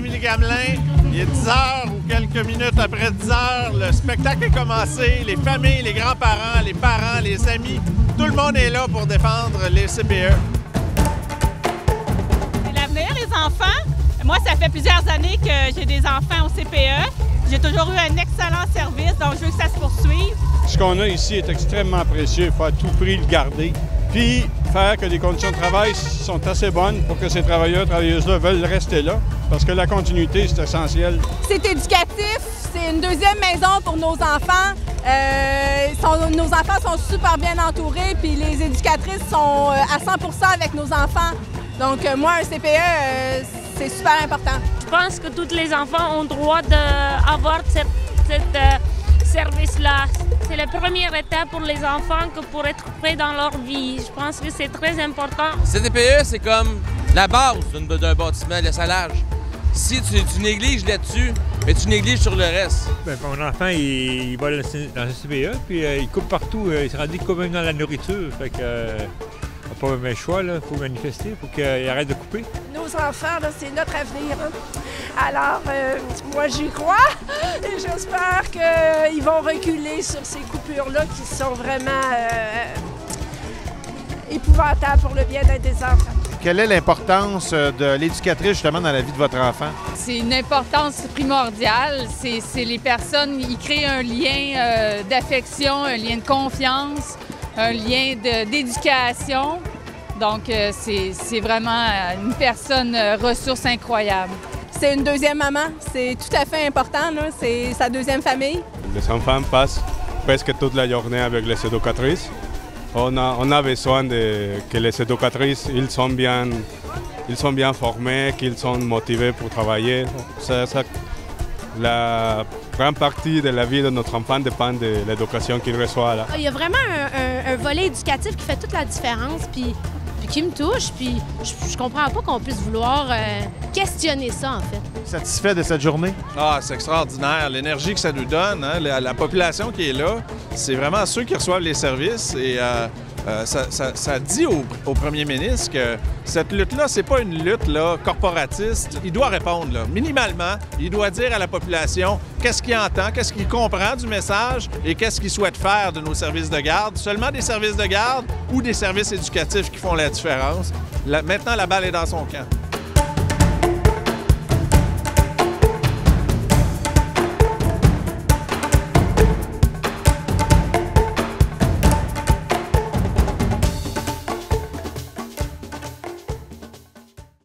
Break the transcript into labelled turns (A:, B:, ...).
A: Émilie Gamelin. Il est 10 h ou quelques minutes après 10 h. Le spectacle est commencé. Les familles, les grands-parents, les parents, les amis, tout le monde est là pour défendre les CPE.
B: C'est l'avenir, les enfants. Moi, ça fait plusieurs années que j'ai des enfants au CPE. J'ai toujours eu un excellent service, donc je veux que ça se poursuive.
C: Ce qu'on a ici est extrêmement précieux. Il faut à tout prix le garder. Puis faire que les conditions de travail sont assez bonnes pour que ces travailleurs, travailleuses-là veulent rester là. Parce que la continuité, c'est essentiel.
D: C'est éducatif, c'est une deuxième maison pour nos enfants. Nos enfants sont super bien entourés, puis les éducatrices sont à 100% avec nos enfants. Donc moi, un CPE, c'est super important.
E: Je pense que tous les enfants ont droit d'avoir cette service-là. C'est la première étape pour les enfants que pour être prêts dans leur vie. Je pense que c'est très important.
F: CDPE, c'est comme la base d'un bâtiment, le salage. Si tu négliges là-dessus, mais tu négliges sur le reste.
G: Bien, mon enfant, il va dans le CPE, puis il coupe partout. Il se rendit comme même dans la nourriture. Fait que, n'a pas le choix, il faut manifester, il faut qu'il arrête de couper.
H: Nos enfants, c'est notre avenir. Alors, moi, j'y crois et j'espère qu'ils vont reculer sur ces coupures-là qui sont vraiment épouvantables pour le bien-être des enfants.
A: Quelle est l'importance de l'éducatrice justement dans la vie de votre enfant?
I: C'est une importance primordiale. C'est les personnes, ils créent un lien d'affection, un lien de confiance, un lien d'éducation. Donc, c'est vraiment une personne ressource incroyable.
D: C'est une deuxième maman, c'est tout à fait important, c'est sa deuxième famille.
C: Les enfants passent presque toute la journée avec les éducatrices. On a besoin que les éducatrices ils sont bien formés, qu'ils sont motivés pour travailler. La grande partie de la vie de notre enfant dépend de l'éducation qu'il reçoit là.
J: Il y a vraiment un volet éducatif qui fait toute la différence, puis qui me touche, puis je comprends pas qu'on puisse vouloir questionner ça, en fait.
A: Satisfait de cette journée?
K: Ah, c'est extraordinaire. L'énergie que ça nous donne, hein, la population qui est là, c'est vraiment ceux qui reçoivent les services et ça dit au premier ministre que cette lutte-là, c'est pas une lutte là, corporatiste. Il doit répondre, là. Minimalement, il doit dire à la population qu'est-ce qu'il entend, qu'est-ce qu'il comprend du message et qu'est-ce qu'il souhaite faire de nos services de garde. Seulement des services de garde ou des services éducatifs qui font la différence. Maintenant, la balle est dans son camp.